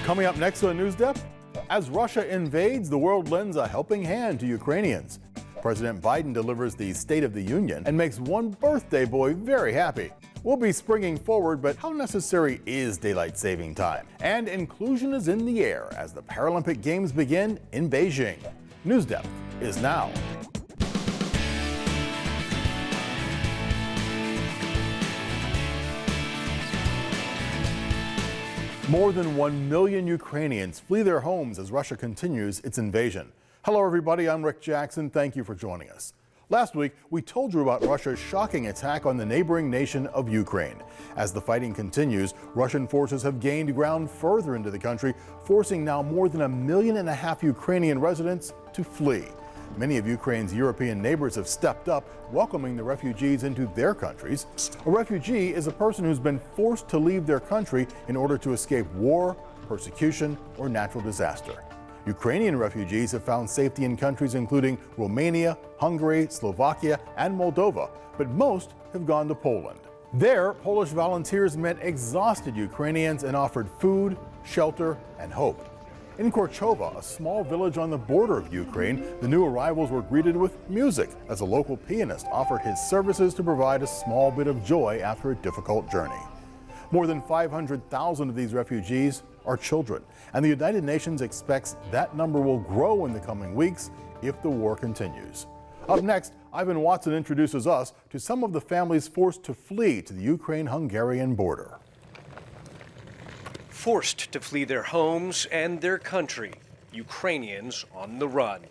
Coming up next on NewsDepth, as Russia invades, the world lends a helping hand to Ukrainians. President Biden delivers the State of the Union and makes one birthday boy very happy. We'll be springing forward, but how necessary is daylight saving time? And inclusion is in the air as the Paralympic Games begin in Beijing. NewsDepth is now. More than 1 million Ukrainians flee their homes as Russia continues its invasion. Hello everybody, I'm Rick Jackson. Thank you for joining us. Last week, we told you about Russia's shocking attack on the neighboring nation of Ukraine. As the fighting continues, Russian forces have gained ground further into the country, forcing now more than 1.5 million Ukrainian residents to flee. Many of Ukraine's European neighbors have stepped up, welcoming the refugees into their countries. A refugee is a person who's been forced to leave their country in order to escape war, persecution, or natural disaster. Ukrainian refugees have found safety in countries including Romania, Hungary, Slovakia, and Moldova, but most have gone to Poland. There, Polish volunteers met exhausted Ukrainians and offered food, shelter, and hope. In Korchova, a small village on the border of Ukraine, the new arrivals were greeted with music as a local pianist offered his services to provide a small bit of joy after a difficult journey. More than 500,000 of these refugees are children, and the United Nations expects that number will grow in the coming weeks if the war continues. Up next, Ivan Watson introduces us to some of the families forced to flee to the Ukraine-Hungarian border. Forced to flee their homes and their country, Ukrainians on the run.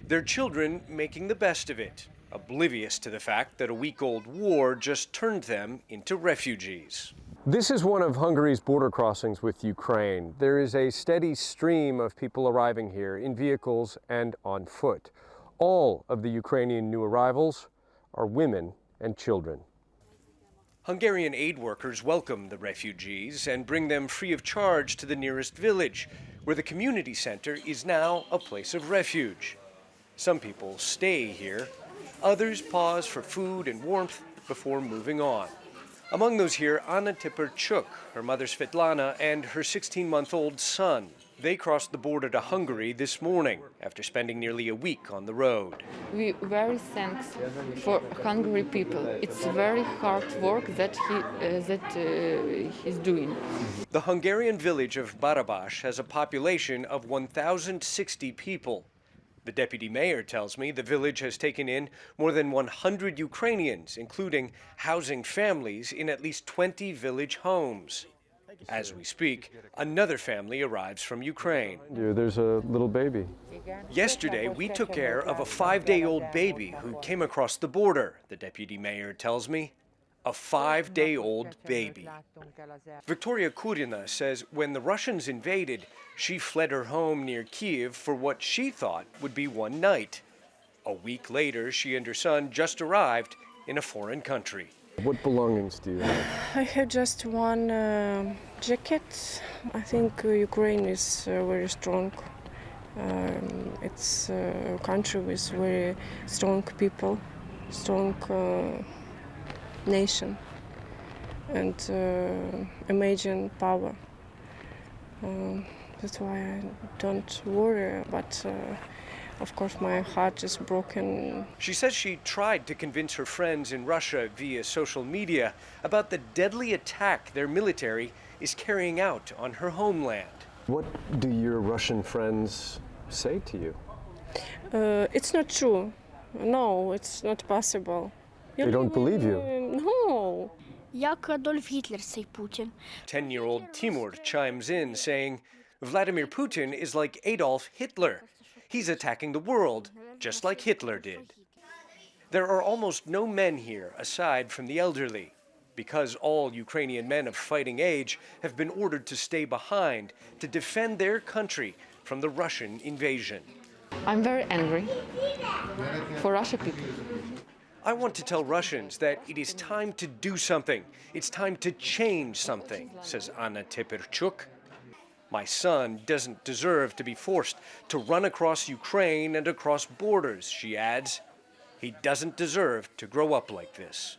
Their children making the best of it, oblivious to the fact that a week-old war just turned them into refugees. This is one of Hungary's border crossings with Ukraine. There is a steady stream of people arriving here in vehicles and on foot. All of the Ukrainian new arrivals are women and children. Hungarian aid workers welcome the refugees and bring them free of charge to the nearest village, where the community center is now a place of refuge. Some people stay here, others pause for food and warmth before moving on. Among those here, Anna Tipperchuk, her mother Svetlana, and her 16-month-old son. They crossed the border to Hungary this morning after spending nearly a week on the road. We very thankful for Hungary people. It's very hard work that he's doing. The Hungarian village of Barabás has a population of 1,060 people. The deputy mayor tells me the village has taken in more than 100 Ukrainians, including housing families in at least 20 village homes. As we speak, another family arrives from Ukraine. There's a little baby. Yesterday, we took care of a 5-day-old baby who came across the border, the deputy mayor tells me. A 5-day-old baby. Victoria Kurina says when the Russians invaded, she fled her home near Kyiv for what she thought would be one night. A week later, she and her son just arrived in a foreign country. What belongings do you have? I have just one jacket. I think Ukraine is very strong. It's a country with very strong people, strong nation, and amazing power. That's why I don't worry, but of course my heart is broken. She says she tried to convince her friends in Russia via social media about the deadly attack their military is carrying out on her homeland. What do your Russian friends say to you? It's not true. No, it's not possible. They don't believe you? No. Як Адольф Гітлер цей Путін. 10-year-old Timur chimes in saying, Vladimir Putin is like Adolf Hitler. He's attacking the world, just like Hitler did. There are almost no men here aside from the elderly, because all Ukrainian men of fighting age have been ordered to stay behind to defend their country from the Russian invasion. I'm very angry for Russian people. I want to tell Russians that it is time to do something. It's time to change something, says Anna Tipperchuk. My son doesn't deserve to be forced to run across Ukraine and across borders, she adds. He doesn't deserve to grow up like this.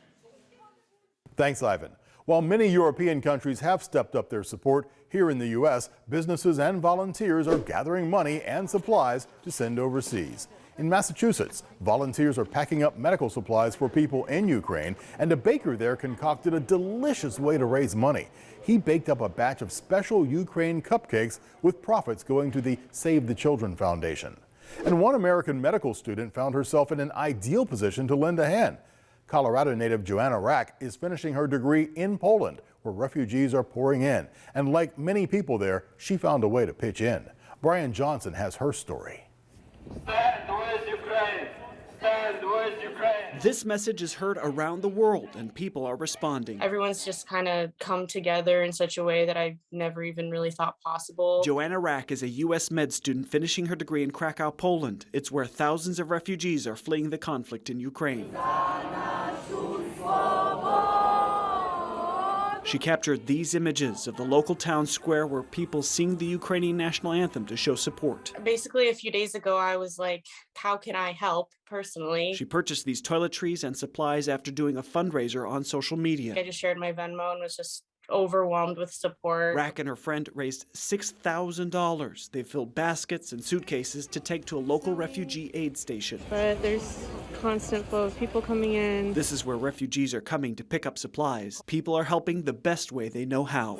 Thanks, Ivan. While many European countries have stepped up their support, here in the U.S., businesses and volunteers are gathering money and supplies to send overseas. In Massachusetts, volunteers are packing up medical supplies for people in Ukraine, and a baker there concocted a delicious way to raise money. He baked up a batch of special Ukraine cupcakes with profits going to the Save the Children Foundation. And one American medical student found herself in an ideal position to lend a hand. Colorado native Joanna Rack is finishing her degree in Poland, where refugees are pouring in. And like many people there, she found a way to pitch in. Brian Johnson has her story. Stand with Ukraine! Stand with Ukraine! This message is heard around the world, and people are responding. Everyone's just kind of come together in such a way that I never even really thought possible. Joanna Rack is a U.S. med student finishing her degree in Krakow, Poland. It's where thousands of refugees are fleeing the conflict in Ukraine. She captured these images of the local town square where people sing the Ukrainian national anthem to show support. Basically, a few days ago, I was like, how can I help personally? She purchased these toiletries and supplies after doing a fundraiser on social media. I just shared my Venmo and was just overwhelmed with support. Rack and her friend raised $6,000. They filled baskets and suitcases to take to a local refugee aid station. But there's constant flow of people coming in. This is where refugees are coming to pick up supplies. People are helping the best way they know how.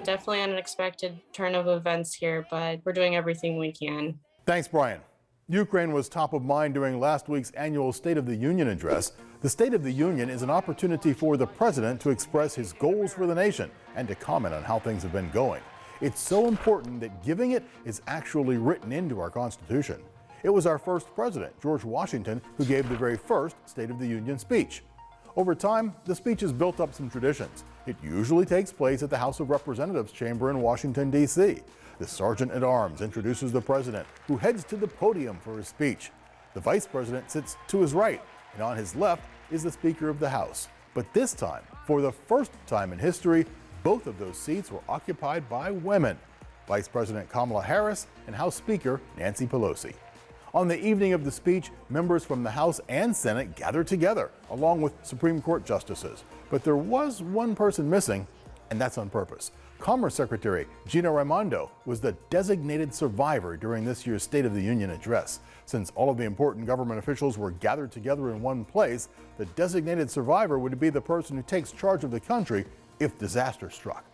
Definitely an unexpected turn of events here, but we're doing everything we can. Thanks, Brian. Ukraine was top of mind during last week's annual State of the Union address. The State of the Union is an opportunity for the president to express his goals for the nation and to comment on how things have been going. It's so important that giving it is actually written into our Constitution. It was our first president, George Washington, who gave the very first State of the Union speech. Over time, the speech has built up some traditions. It usually takes place at the House of Representatives chamber in Washington, D.C. The Sergeant-at-Arms introduces the president, who heads to the podium for his speech. The vice president sits to his right, and on his left is the Speaker of the House. But this time, for the first time in history, both of those seats were occupied by women, Vice President Kamala Harris and House Speaker Nancy Pelosi. On the evening of the speech, members from the House and Senate gathered together, along with Supreme Court justices. But there was one person missing, and that's on purpose. Commerce Secretary Gina Raimondo was the designated survivor during this year's State of the Union address. Since all of the important government officials were gathered together in one place, the designated survivor would be the person who takes charge of the country if disaster struck.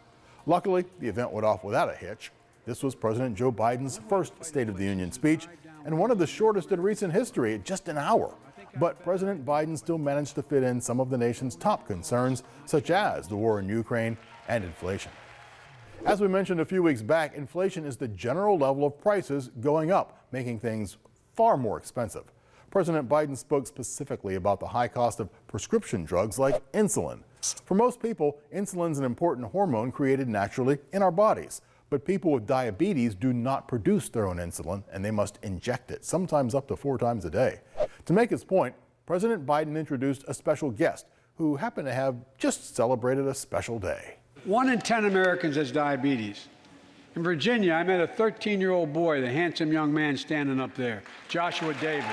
Luckily, the event went off without a hitch. This was President Joe Biden's first State of the Union speech, and one of the shortest in recent history at just an hour. But President Biden still managed to fit in some of the nation's top concerns, such as the war in Ukraine and inflation. As we mentioned a few weeks back, inflation is the general level of prices going up, making things far more expensive. President Biden spoke specifically about the high cost of prescription drugs like insulin. For most people, insulin is an important hormone created naturally in our bodies. But people with diabetes do not produce their own insulin, and they must inject it, sometimes up to 4 times a day. To make his point, President Biden introduced a special guest who happened to have just celebrated a special day. 1 in 10 Americans has diabetes. In Virginia, I met a 13-year-old boy, the handsome young man standing up there, Joshua Davis.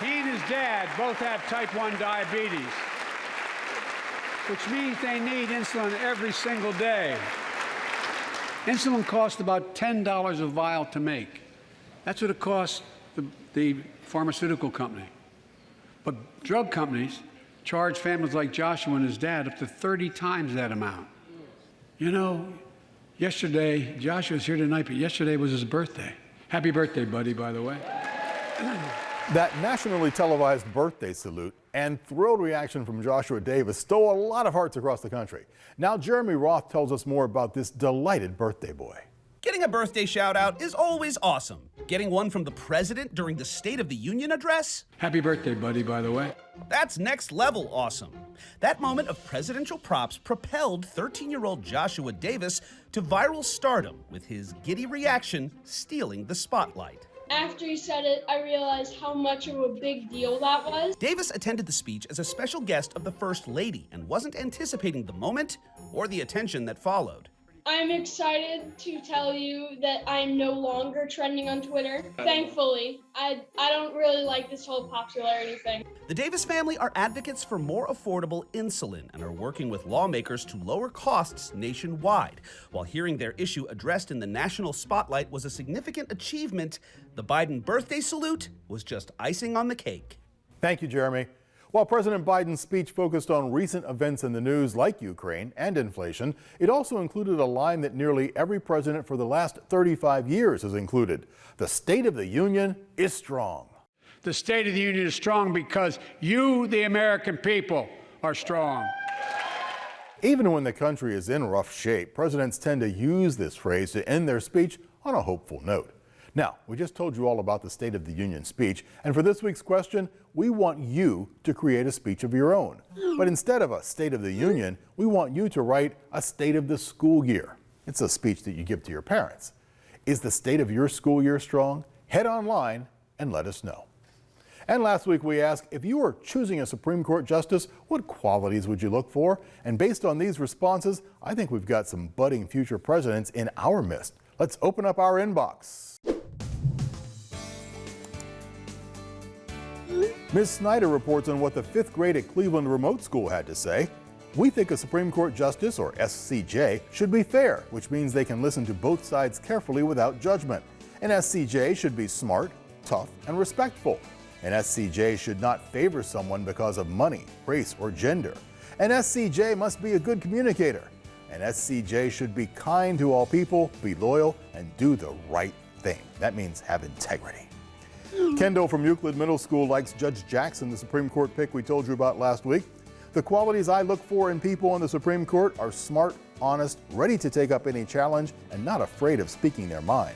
He and his dad both have type 1 diabetes, which means they need insulin every single day. Insulin costs about $10 a vial to make. That's what it costs the pharmaceutical company. But drug companies charge families like Joshua and his dad up to 30 times that amount. You know, yesterday, Joshua's here tonight, but yesterday was his birthday. Happy birthday, buddy, by the way. That nationally televised birthday salute and thrilled reaction from Joshua Davis stole a lot of hearts across the country. Now Jeremy Roth tells us more about this delighted birthday boy. Getting a birthday shout out is always awesome. Getting one from the president during the State of the Union address? Happy birthday, buddy, by the way. That's next level awesome. That moment of presidential props propelled 13-year-old Joshua Davis to viral stardom with his giddy reaction stealing the spotlight. After he said it, I realized how much of a big deal that was. Davis attended the speech as a special guest of the First Lady and wasn't anticipating the moment or the attention that followed. I'm excited to tell you that I'm no longer trending on Twitter. Thankfully, I don't really like this whole popularity thing. The Davis family are advocates for more affordable insulin and are working with lawmakers to lower costs nationwide. While hearing their issue addressed in the national spotlight was a significant achievement, the Biden birthday salute was just icing on the cake. Thank you, Jeremy. While President Biden's speech focused on recent events in the news like Ukraine and inflation, it also included a line that nearly every president for the last 35 years has included. The State of the Union is strong. The State of the Union is strong because you, the American people, are strong. Even when the country is in rough shape, presidents tend to use this phrase to end their speech on a hopeful note. Now, we just told you all about the State of the Union speech, and for this week's question, we want you to create a speech of your own. But instead of a State of the Union, we want you to write a State of the School Year. It's a speech that you give to your parents. Is the state of your school year strong? Head online and let us know. And last week we asked, if you were choosing a Supreme Court justice, what qualities would you look for? And based on these responses, I think we've got some budding future presidents in our midst. Let's open up our inbox. Ms. Snyder reports on what the 5th grade at Cleveland Remote School had to say. We think a Supreme Court justice, or SCJ, should be fair, which means they can listen to both sides carefully without judgment. An SCJ should be smart, tough, and respectful. An SCJ should not favor someone because of money, race, or gender. An SCJ must be a good communicator. An SCJ should be kind to all people, be loyal, and do the right thing. That means have integrity. Kendall from Euclid Middle School likes Judge Jackson, the Supreme Court pick we told you about last week. The qualities I look for in people on the Supreme Court are smart, honest, ready to take up any challenge, and not afraid of speaking their mind.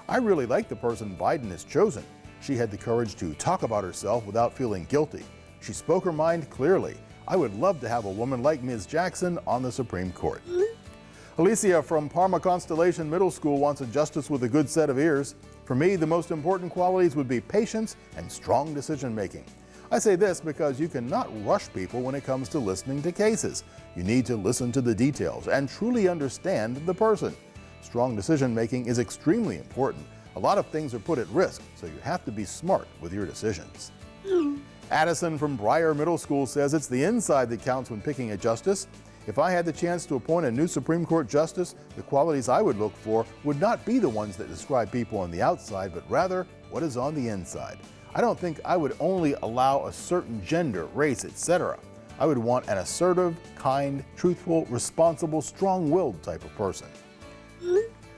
I really like the person Biden has chosen. She had the courage to talk about herself without feeling guilty. She spoke her mind clearly. I would love to have a woman like Ms. Jackson on the Supreme Court. Alicia from Parma Constellation Middle School wants a justice with a good set of ears. For me, the most important qualities would be patience and strong decision making. I say this because you cannot rush people when it comes to listening to cases. You need to listen to the details and truly understand the person. Strong decision making is extremely important. A lot of things are put at risk, so you have to be smart with your decisions. Addison from Breyer Middle School says it's the inside that counts when picking a justice. If I had the chance to appoint a new Supreme Court justice, the qualities I would look for would not be the ones that describe people on the outside, but rather what is on the inside. I don't think I would only allow a certain gender, race, etc. I would want an assertive, kind, truthful, responsible, strong-willed type of person.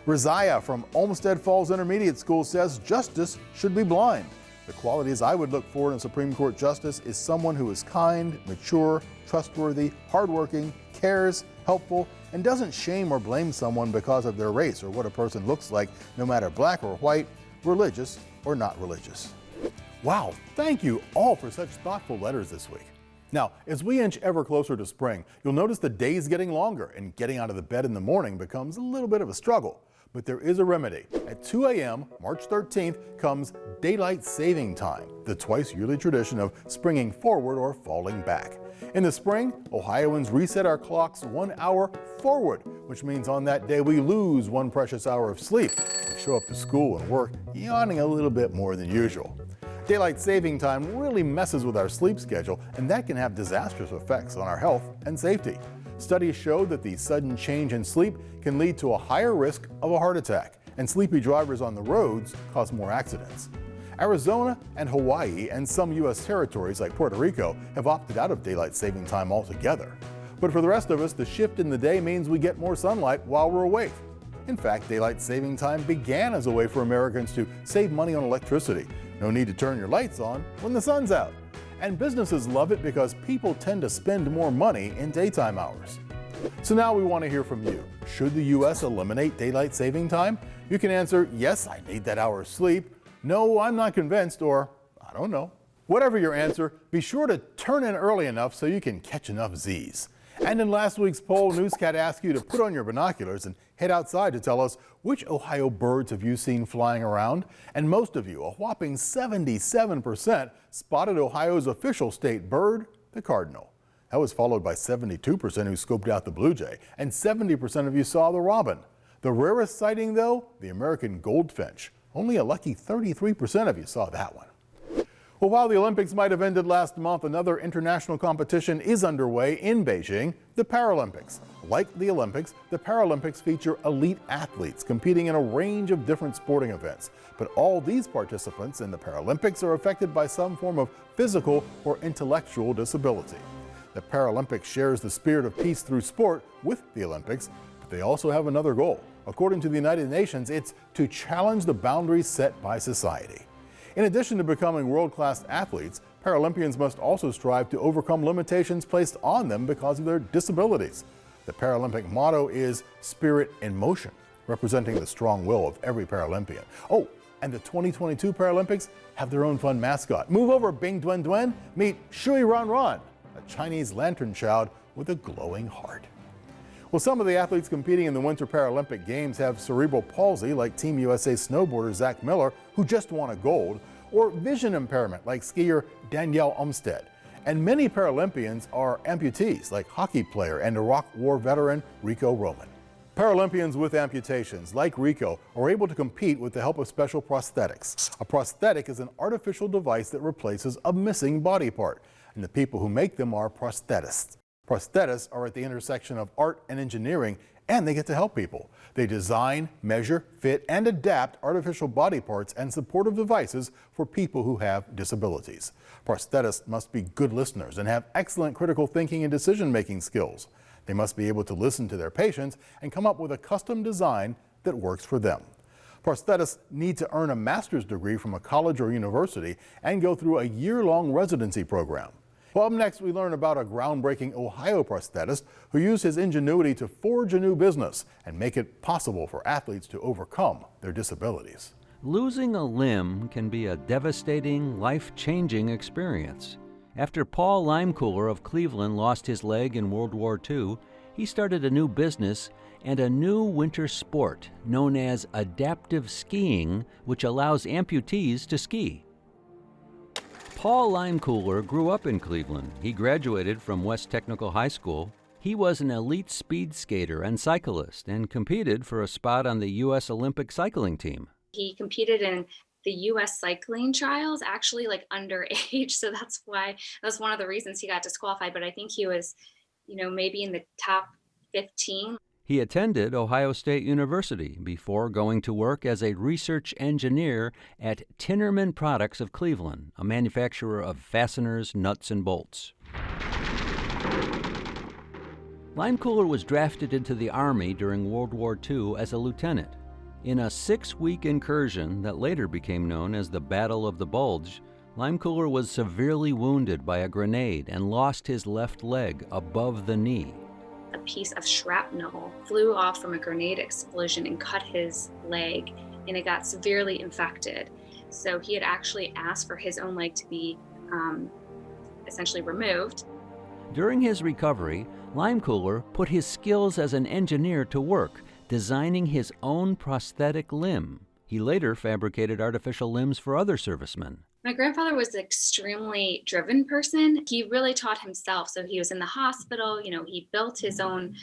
Rizaya from Olmsted Falls Intermediate School says justice should be blind. The qualities I would look for in a Supreme Court justice is someone who is kind, mature, trustworthy, hardworking, cares, helpful, and doesn't shame or blame someone because of their race or what a person looks like, no matter black or white, religious or not religious. Wow, thank you all for such thoughtful letters this week. Now, as we inch ever closer to spring, you'll notice the days getting longer and getting out of the bed in the morning becomes a little bit of a struggle. But there is a remedy. At 2 a.m., March 13th, comes Daylight Saving Time, the twice-yearly tradition of springing forward or falling back. In the spring, Ohioans reset our clocks 1 hour forward, which means on that day we lose 1 precious hour of sleep. We show up to school and work yawning a little bit more than usual. Daylight saving time really messes with our sleep schedule, and that can have disastrous effects on our health and safety. Studies show that the sudden change in sleep can lead to a higher risk of a heart attack, and sleepy drivers on the roads cause more accidents. Arizona and Hawaii and some U.S. territories like Puerto Rico have opted out of daylight saving time altogether. But for the rest of us, the shift in the day means we get more sunlight while we're awake. In fact, daylight saving time began as a way for Americans to save money on electricity. No need to turn your lights on when the sun's out. And businesses love it because people tend to spend more money in daytime hours. So now we want to hear from you. Should the U.S. eliminate daylight saving time? You can answer, yes, I need that hour of sleep. No, I'm not convinced, or I don't know. Whatever your answer, be sure to turn in early enough so you can catch enough Z's. And in last week's poll, Newscat asked you to put on your binoculars and head outside to tell us which Ohio birds have you seen flying around. And most of you, a whopping 77%, spotted Ohio's official state bird, the cardinal. That was followed by 72% who scoped out the blue jay, and 70% of you saw the robin. The rarest sighting, though, the American goldfinch. Only a lucky 33% of you saw that one. Well, while the Olympics might have ended last month, another international competition is underway in Beijing, the Paralympics. Like the Olympics, the Paralympics feature elite athletes competing in a range of different sporting events. But all these participants in the Paralympics are affected by some form of physical or intellectual disability. The Paralympics shares the spirit of peace through sport with the Olympics, but they also have another goal. According to the United Nations, it's to challenge the boundaries set by society. In addition to becoming world-class athletes, Paralympians must also strive to overcome limitations placed on them because of their disabilities. The Paralympic motto is Spirit in Motion, representing the strong will of every Paralympian. Oh, and the 2022 Paralympics have their own fun mascot. Move over, Bing Duen Duen. Meet Shui Ran Ran, a Chinese lantern child with a glowing heart. Well, some of the athletes competing in the Winter Paralympic Games have cerebral palsy, like Team USA snowboarder Zach Miller, who just won a gold, or vision impairment, like skier Danielle Umstead. And many Paralympians are amputees, like hockey player and Iraq War veteran Rico Roman. Paralympians with amputations, like Rico, are able to compete with the help of special prosthetics. A prosthetic is an artificial device that replaces a missing body part, and the people who make them are prosthetists. Prosthetists are at the intersection of art and engineering, and they get to help people. They design, measure, fit, and adapt artificial body parts and supportive devices for people who have disabilities. Prosthetists must be good listeners and have excellent critical thinking and decision-making skills. They must be able to listen to their patients and come up with a custom design that works for them. Prosthetists need to earn a master's degree from a college or university and go through a year-long residency program. Well, up next, we learn about a groundbreaking Ohio prosthetist who used his ingenuity to forge a new business and make it possible for athletes to overcome their disabilities. Losing a limb can be a devastating, life-changing experience. After Paul Limecooler of Cleveland lost his leg in World War II, he started a new business and a new winter sport known as adaptive skiing, which allows amputees to ski. Paul Limecooler grew up in Cleveland. He graduated from West Technical High School. He was an elite speed skater and cyclist and competed for a spot on the U.S. Olympic cycling team. He competed in the U.S. cycling trials, actually like underage, so that's one of the reasons he got disqualified, but I think he was, maybe in the top 15. He attended Ohio State University before going to work as a research engineer at Tinnerman Products of Cleveland, a manufacturer of fasteners, nuts, and bolts. Limecooler was drafted into the Army during World War II as a lieutenant. In a 6-week incursion that later became known as the Battle of the Bulge, Limecooler was severely wounded by a grenade and lost his left leg above the knee. A piece of shrapnel flew off from a grenade explosion and cut his leg, and it got severely infected. So he had actually asked for his own leg to be essentially removed. During his recovery, Limecooler put his skills as an engineer to work, designing his own prosthetic limb. He later fabricated artificial limbs for other servicemen. My grandfather was an extremely driven person. He really taught himself. So he was in the hospital, he built his own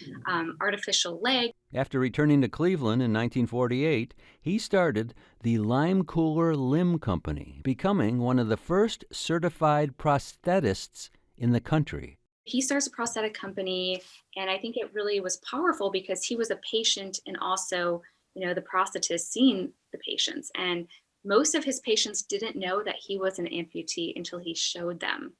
artificial leg. After returning to Cleveland in 1948, he started the Limecooler Limb Company, becoming one of the first certified prosthetists in the country. He starts a prosthetic company, and I think it really was powerful because he was a patient and also, the prosthetist seeing the patients. And most of his patients didn't know that he was an amputee until he showed them.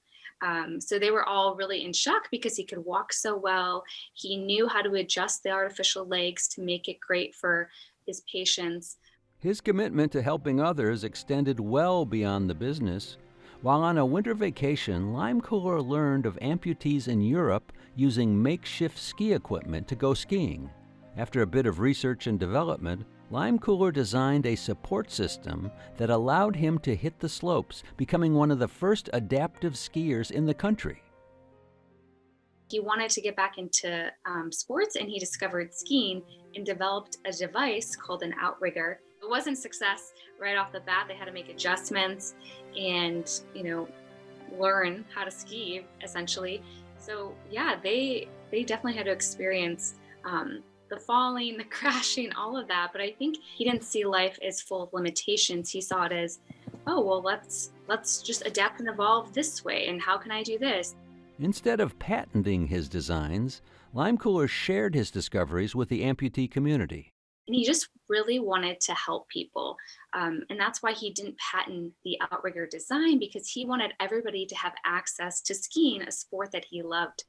So they were all really in shock because he could walk so well. He knew how to adjust the artificial legs to make it great for his patients. His commitment to helping others extended well beyond the business. While on a winter vacation, Limecooler learned of amputees in Europe using makeshift ski equipment to go skiing. After a bit of research and development, Limecooler designed a support system that allowed him to hit the slopes, becoming one of the first adaptive skiers in the country. He wanted to get back into sports, and he discovered skiing and developed a device called an outrigger. It wasn't a success right off the bat. They had to make adjustments and, learn how to ski, essentially. So yeah, they definitely had to experience the falling, the crashing, all of that. But I think he didn't see life as full of limitations. He saw it as, oh, well, let's just adapt and evolve this way. And how can I do this? Instead of patenting his designs, Limecooler shared his discoveries with the amputee community. And he just really wanted to help people. And that's why he didn't patent the outrigger design, because he wanted everybody to have access to skiing, a sport that he loved.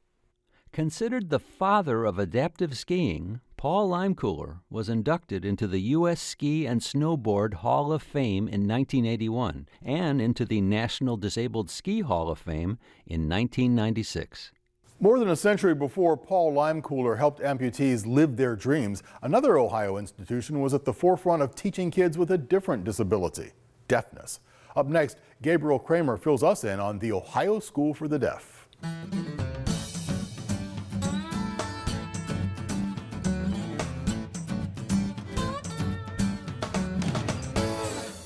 Considered the father of adaptive skiing, Paul Limecooler was inducted into the U.S. Ski and Snowboard Hall of Fame in 1981 and into the National Disabled Ski Hall of Fame in 1996. More than a century before Paul Limecooler helped amputees live their dreams, another Ohio institution was at the forefront of teaching kids with a different disability, deafness. Up next, Gabriel Kramer fills us in on the Ohio School for the Deaf.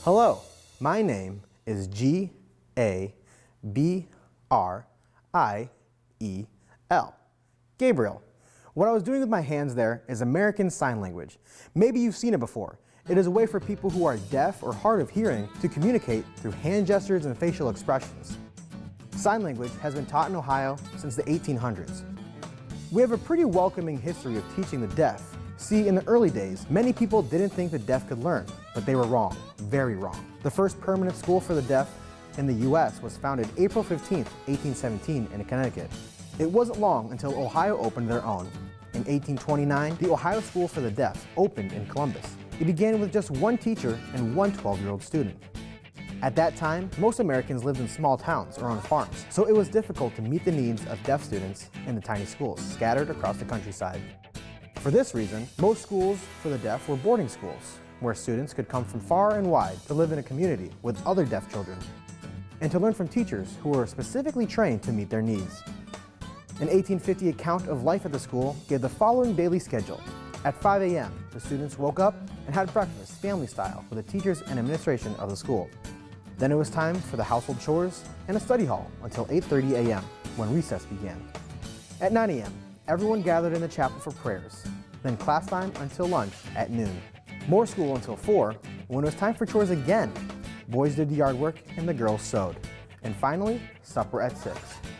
Hello, my name is G-A-B-R-I-E-L. Gabriel. What I was doing with my hands there is American Sign Language. Maybe you've seen it before. It is a way for people who are deaf or hard of hearing to communicate through hand gestures and facial expressions. Sign language has been taught in Ohio since the 1800s. We have a pretty welcoming history of teaching the deaf. See, in the early days, many people didn't think the deaf could learn, but they were wrong, very wrong. The first permanent school for the deaf in the U.S. was founded April 15, 1817 in Connecticut. It wasn't long until Ohio opened their own. In 1829, the Ohio School for the Deaf opened in Columbus. It began with just one teacher and one 12-year-old student. At that time, most Americans lived in small towns or on farms, so it was difficult to meet the needs of deaf students in the tiny schools scattered across the countryside. For this reason, most schools for the deaf were boarding schools, where students could come from far and wide to live in a community with other deaf children, and to learn from teachers who were specifically trained to meet their needs. An 1850 account of life at the school gave the following daily schedule. At 5 a.m., the students woke up and had breakfast family style with the teachers and administration of the school. Then it was time for the household chores and a study hall until 8:30 a.m. when recess began. At 9 a.m., everyone gathered in the chapel for prayers, then class time until lunch at noon. More school until 4, when it was time for chores again. Boys did the yard work and the girls sewed. And finally, supper at 6.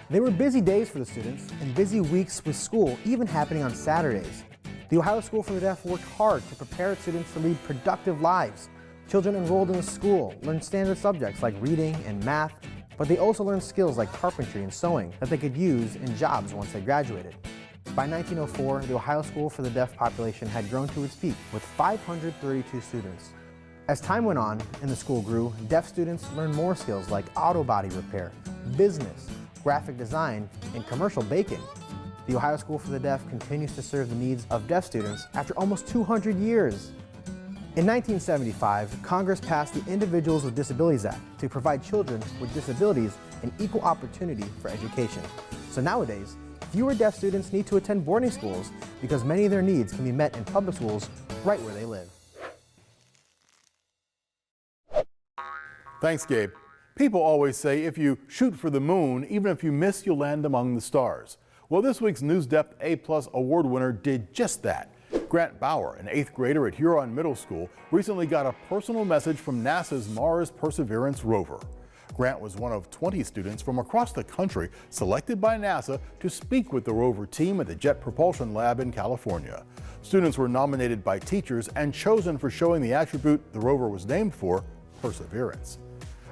They were busy days for the students and busy weeks with school even happening on Saturdays. The Ohio School for the Deaf worked hard to prepare its students to lead productive lives. Children enrolled in the school learned standard subjects like reading and math, but they also learned skills like carpentry and sewing that they could use in jobs once they graduated. By 1904, the Ohio School for the Deaf population had grown to its peak with 532 students. As time went on and the school grew, deaf students learned more skills like auto body repair, business, graphic design, and commercial baking. The Ohio School for the Deaf continues to serve the needs of deaf students after almost 200 years. In 1975, Congress passed the Individuals with Disabilities Act to provide children with disabilities an equal opportunity for education. So nowadays, fewer deaf students need to attend boarding schools because many of their needs can be met in public schools right where they live. Thanks, Gabe. People always say if you shoot for the moon, even if you miss, you'll land among the stars. Well, this week's NewsDepth A+ award winner did just that. Grant Bauer, an 8th grader at Huron Middle School, recently got a personal message from NASA's Mars Perseverance rover. Grant was one of 20 students from across the country selected by NASA to speak with the rover team at the Jet Propulsion Lab in California. Students were nominated by teachers and chosen for showing the attribute the rover was named for, perseverance.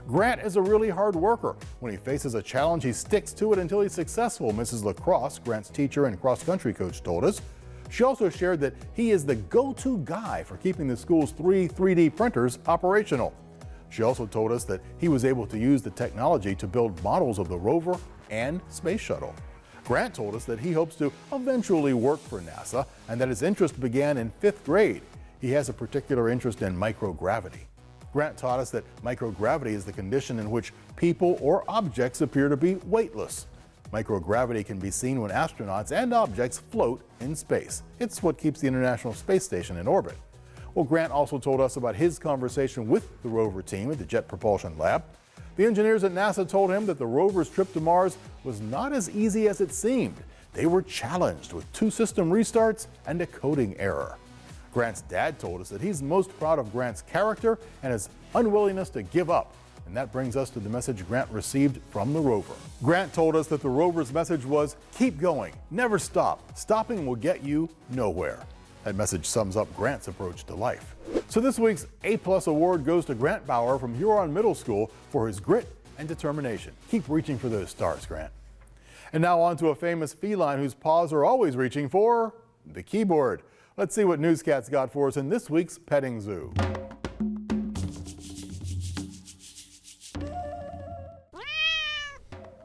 Grant is a really hard worker. When he faces a challenge, he sticks to it until he's successful, Mrs. LaCrosse, Grant's teacher and cross-country coach, told us. She also shared that he is the go-to guy for keeping the school's 3D printers operational. She also told us that he was able to use the technology to build models of the rover and space shuttle. Grant told us that he hopes to eventually work for NASA and that his interest began in 5th grade. He has a particular interest in microgravity. Grant taught us that microgravity is the condition in which people or objects appear to be weightless. Microgravity can be seen when astronauts and objects float in space. It's what keeps the International Space Station in orbit. Well, Grant also told us about his conversation with the rover team at the Jet Propulsion Lab. The engineers at NASA told him that the rover's trip to Mars was not as easy as it seemed. They were challenged with 2 system restarts and a coding error. Grant's dad told us that he's most proud of Grant's character and his unwillingness to give up. And that brings us to the message Grant received from the rover. Grant told us that the rover's message was, keep going, never stop. Stopping will get you nowhere. That message sums up Grant's approach to life. So this week's A+ award goes to Grant Bauer from Huron Middle School for his grit and determination. Keep reaching for those stars, Grant. And now on to a famous feline whose paws are always reaching for the keyboard. Let's see what Newscat's got for us in this week's Petting Zoo.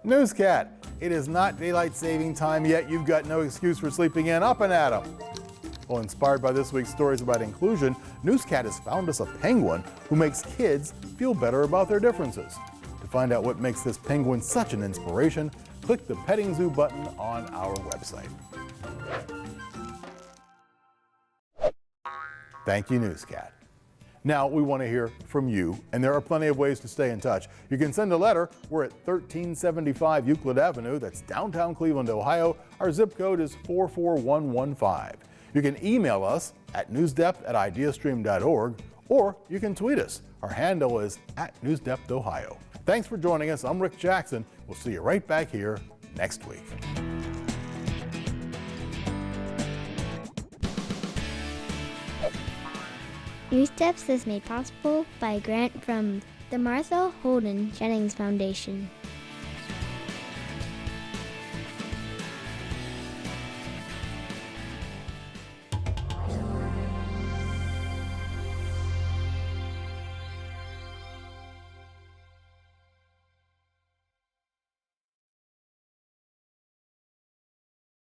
Newscat, it is not daylight saving time yet. You've got no excuse for sleeping in. Up and at 'em. Well, inspired by this week's stories about inclusion, Newscat has found us a penguin who makes kids feel better about their differences. To find out what makes this penguin such an inspiration, click the Petting Zoo button on our website. Thank you, Newscat. Now we want to hear from you, and there are plenty of ways to stay in touch. You can send a letter. We're at 1375 Euclid Avenue. That's downtown Cleveland, Ohio. Our zip code is 44115. You can email us at newsdepth@ideastream.org, or you can tweet us. Our handle is @NewsDepthOhio. Thanks for joining us. I'm Rick Jackson. We'll see you right back here next week. NewsDepth is made possible by a grant from the Martha Holden Jennings Foundation.